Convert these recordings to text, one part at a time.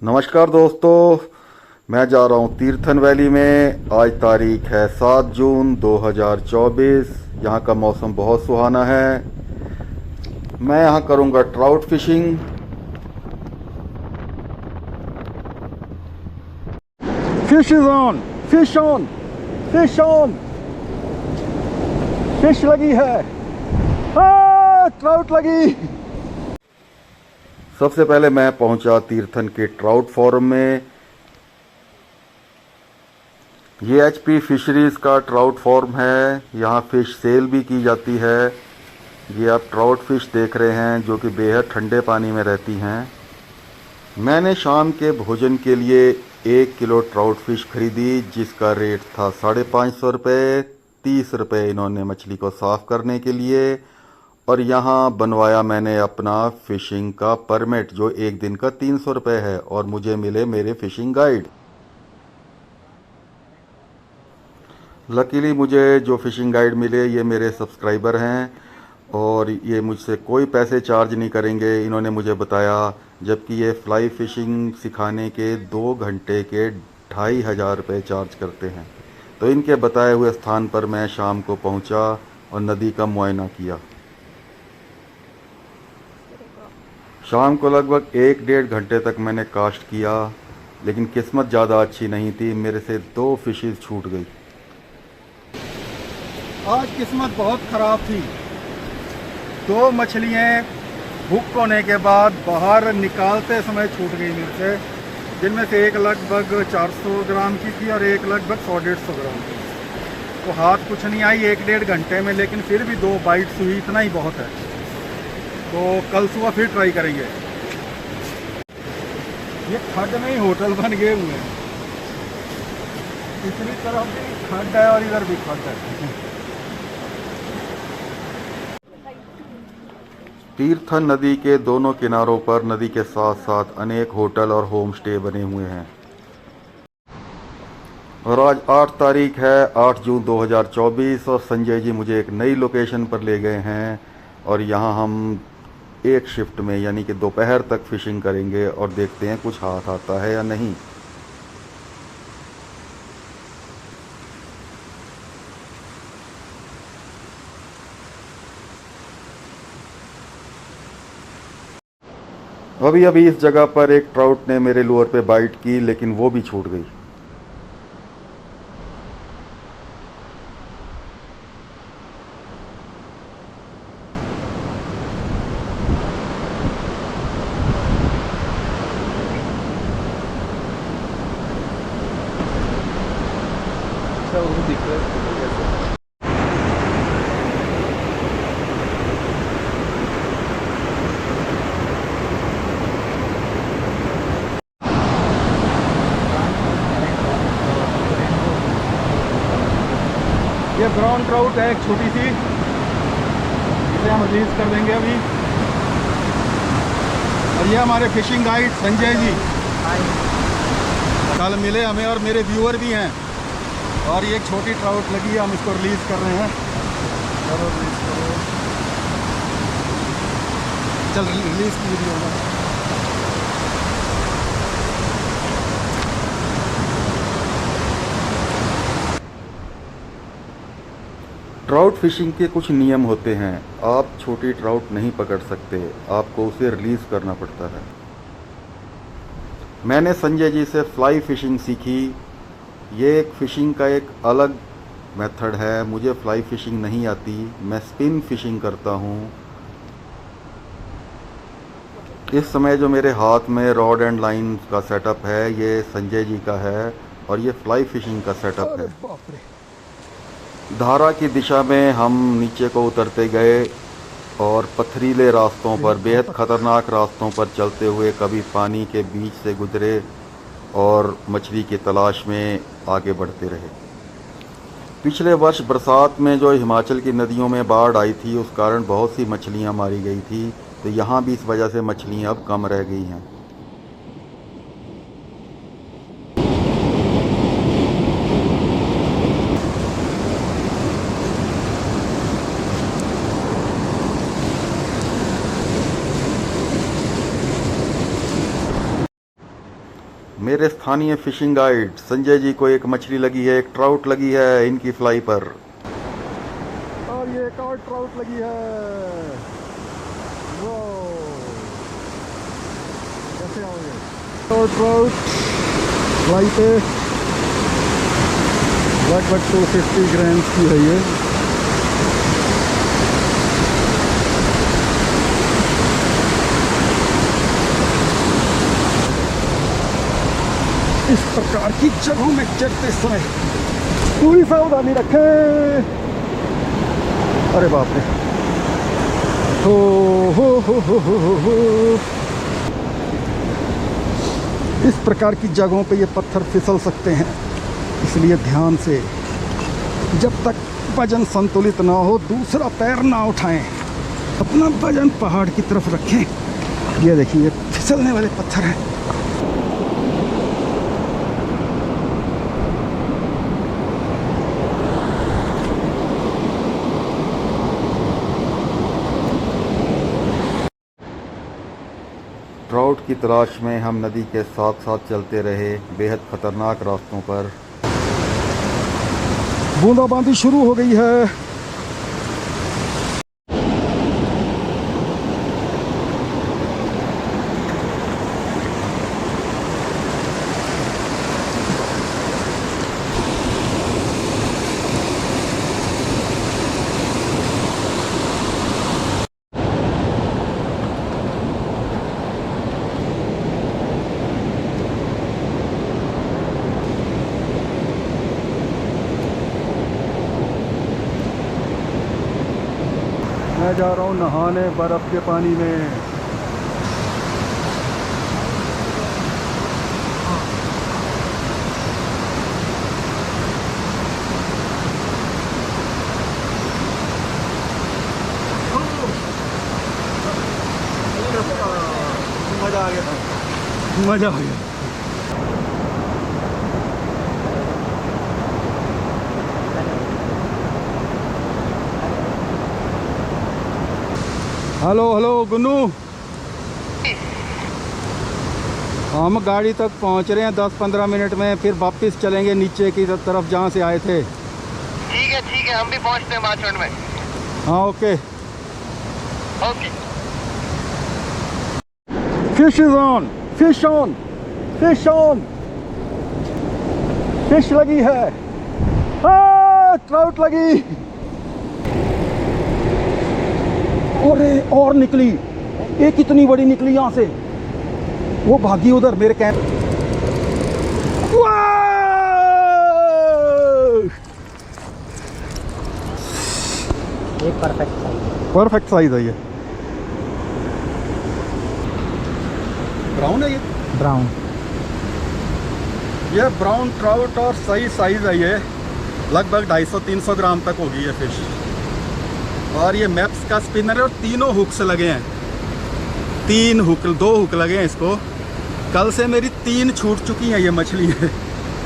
नमस्कार दोस्तों, मैं जा रहा हूँ तीर्थन वैली में। आज तारीख है 7 जून 2024। यहाँ का मौसम बहुत सुहाना है। मैं यहाँ करूँगा trout fishing. Fish is on, fish on, fish on, fish लगी है। ट्राउट लगी। सबसे पहले मैं पहुंचा तीर्थन के ट्राउट फार्म में। ये एचपी फिशरीज का ट्राउट फार्म है। यहाँ फिश सेल भी की जाती है। ये आप ट्राउट फिश देख रहे हैं जो कि बेहद ठंडे पानी में रहती हैं। मैंने शाम के भोजन के लिए 1 किलो ट्राउट फिश खरीदी जिसका रेट था 550 रुपये। 30 रुपये इन्होंने मछली को साफ़ करने के लिए। और यहाँ बनवाया मैंने अपना फ़िशिंग का परमिट जो एक दिन का 300 रुपये है। और मुझे मिले मेरे फ़िशिंग गाइड। लकीली मुझे जो फ़िशिंग गाइड मिले ये मेरे सब्सक्राइबर हैं और ये मुझसे कोई पैसे चार्ज नहीं करेंगे। इन्होंने मुझे बताया, जबकि ये फ्लाई फ़िशिंग सिखाने के 2 घंटे के 2500 रुपये चार्ज करते हैं। तो इनके बताए हुए स्थान पर मैं शाम को पहुंचा और नदी का मुआयना किया। शाम को लगभग 1-1.5 घंटे तक मैंने कास्ट किया, लेकिन किस्मत ज़्यादा अच्छी नहीं थी। मेरे से 2 फिशेज़ छूट गई। आज किस्मत बहुत ख़राब थी। 2 मछलियाँ हुक होने के बाद बाहर निकालते समय छूट गई मेरे से, जिनमें से एक लगभग 400 ग्राम की थी और एक लगभग 100-150 ग्राम की। तो हाथ कुछ नहीं आई 1-1.5 घंटे में, लेकिन फिर भी 2 बाइट्स हुई, इतना ही बहुत है। तो कल सुबह फिर ट्राई करेंगे। ये खड्ड में ही होटल बन गए हुए हैं। इतनी तरफ भी खड्ड है और इधर भी खड्ड है। तीर्थन नदी के दोनों किनारों पर नदी के साथ साथ अनेक होटल और होम स्टे बने हुए हैं। और आज 8 तारीख है, 8 जून 2024, और संजय जी मुझे एक नई लोकेशन पर ले गए हैं। और यहाँ हम एक शिफ्ट में यानी कि दोपहर तक फिशिंग करेंगे और देखते हैं कुछ हाथ आता है या नहीं। अभी अभी इस जगह पर एक ट्राउट ने मेरे लूअर पे बाइट की, लेकिन वो भी छूट गई। अच्छा, वो दिख रहा है। ये ब्राउन ट्राउट है, एक छोटी सी, इसे हम रिलीज कर देंगे अभी। और ये हमारे फिशिंग गाइड संजय जी कल मिले हमें, और मेरे व्यूअर भी हैं। और ये एक छोटी ट्राउट लगी है, हम इसको रिलीज कर रहे हैं। चलो रिलीज करो, चल रिलीज की वीडियो होगा। ट्राउट फिशिंग के कुछ नियम होते हैं। आप छोटी ट्राउट नहीं पकड़ सकते, आपको उसे रिलीज़ करना पड़ता है। मैंने संजय जी से फ्लाई फिशिंग सीखी। ये एक फ़िशिंग का एक अलग मेथड है। मुझे फ्लाई फिशिंग नहीं आती, मैं स्पिन फिशिंग करता हूँ। इस समय जो मेरे हाथ में रॉड एंड लाइन का सेटअप है ये संजय जी का है, और ये फ्लाई फिशिंग का सेटअप है। धारा की दिशा में हम नीचे को उतरते गए और पथरीले रास्तों पर, बेहद ख़तरनाक रास्तों पर चलते हुए कभी पानी के बीच से गुजरे और मछली की तलाश में आगे बढ़ते रहे। पिछले वर्ष बरसात में जो हिमाचल की नदियों में बाढ़ आई थी उस कारण बहुत सी मछलियां मारी गई थी। तो यहाँ भी इस वजह से मछलियां अब कम रह गई हैं। मेरे स्थानीय फिशिंग गाइड संजय जी को एक मछली लगी है, एक ट्राउट लगी है इनकी फ्लाई पर। और ये एक और ट्राउट लगी है। वो कैसे आओगे? तो ट्राउट फ्लाई पे लगभग 250 ग्राम की है ये। इस प्रकार की जगहों में चढ़ते समय पूरी सावधानी रखें। अरे बाप रे, हो। इस प्रकार की जगहों पे ये पत्थर फिसल सकते हैं, इसलिए ध्यान से जब तक वजन संतुलित ना हो दूसरा पैर ना उठाएं, अपना वजन पहाड़ की तरफ रखें। ये देखिए, ये फिसलने वाले पत्थर हैं। ट्राउट की तलाश में हम नदी के साथ साथ चलते रहे बेहद खतरनाक रास्तों पर। बूंदाबांदी शुरू हो गई है। मैं जा रहा हूँ नहाने बर्फ़ के पानी में। मज़ा आ गया, मज़ा आ गया। हेलो हेलो गुन्नू, हम गाड़ी तक पहुंच रहे हैं 10-15 मिनट में, फिर वापस चलेंगे नीचे की तरफ जहां से आए थे। ठीक है, हम भी पहुंचते हैं 5 मिनट में। हाँ okay. Okay. Fish is on, fish on, fish on, fish लगी है। ट्राउट लगी। और निकली, एक इतनी बड़ी निकली यहाँ से, वो भागी उधर मेरे कैंप। ये परफेक्ट साइज, परफेक्ट साइज है ये। ब्राउन है ये, ब्राउन। ये ब्राउन ट्राउट और सही साइज है ये, लगभग 250-300 ग्राम तक होगी ये फिश। और ये मैप्स का स्पिनर है और तीनों हुक्स लगे हैं, 2 हुक लगे हैं इसको। कल से मेरी 3 छूट चुकी हैं ये मछली है,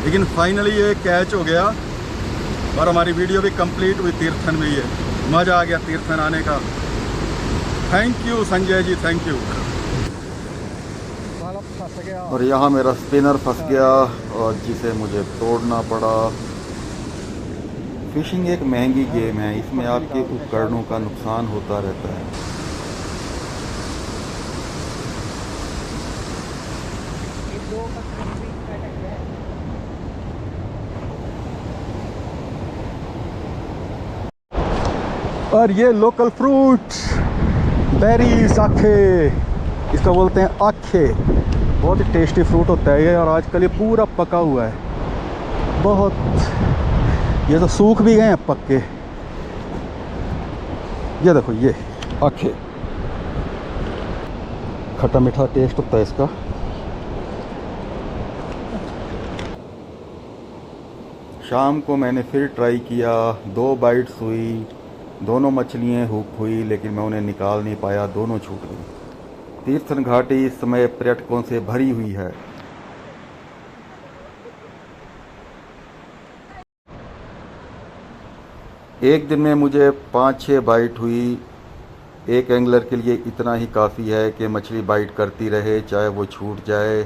लेकिन फाइनली ये कैच हो गया और हमारी वीडियो भी कंप्लीट हुई तीर्थन में। ये मज़ा आ गया तीर्थन आने का। Thank you Sanjay ji, thank you. और यहाँ मेरा स्पिनर फंस गया और जिसे मुझे तोड़ना पड़ा। फिशिंग एक महंगी गेम है, इसमें आपके उपकरणों का नुकसान होता रहता है। और ये लोकल फ्रूट बेरीज, आखे इसको बोलते हैं, आखे। बहुत ही टेस्टी फ्रूट होता है ये, और आजकल ये पूरा पका हुआ है बहुत। ये तो सूख भी गए हैं पक्के। ये देखो ये आखे, खट्टा मीठा टेस्ट होता है इसका। शाम को मैंने फिर ट्राई किया, 2 बाइट्स हुई, दोनों मछलियाँ हुक हुई, लेकिन मैं उन्हें निकाल नहीं पाया, दोनों छूट गई। तीर्थन घाटी इस समय पर्यटकों से भरी हुई है। एक दिन में मुझे 5-6 बाइट हुई। एक एंगलर के लिए इतना ही काफ़ी है कि मछली बाइट करती रहे, चाहे वो छूट जाए।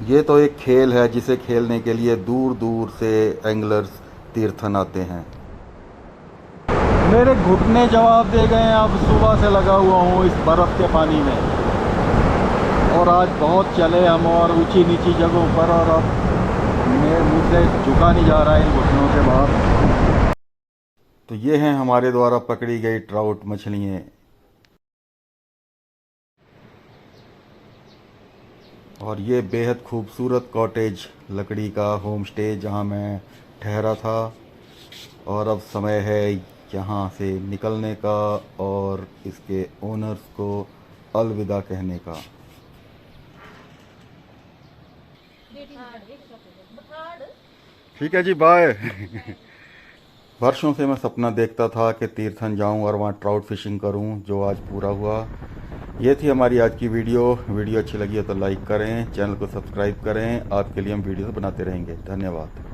ये तो एक खेल है जिसे खेलने के लिए दूर दूर से एंगलर्स तीर्थन आते हैं। मेरे घुटने जवाब दे गए हैं। अब सुबह से लगा हुआ हूँ इस बर्फ़ के पानी में, और आज बहुत चले हम और ऊंची नीची जगहों पर, और अब मुझसे झुका नहीं जा रहा है इन घुटनों के बाद। तो ये हैं हमारे द्वारा पकड़ी गई ट्राउट मछलियाँ। और ये बेहद खूबसूरत कॉटेज लकड़ी का होम स्टे जहाँ मैं ठहरा था। और अब समय है यहाँ से निकलने का और इसके ओनर्स को अलविदा कहने का। ठीक है जी, बाय। वर्षों से मैं सपना देखता था कि तीर्थन जाऊं और वहाँ ट्राउट फिशिंग करूं, जो आज पूरा हुआ। ये थी हमारी आज की वीडियो अच्छी लगी है तो लाइक करें, चैनल को सब्सक्राइब करें। आपके लिए हम वीडियोस बनाते रहेंगे। धन्यवाद।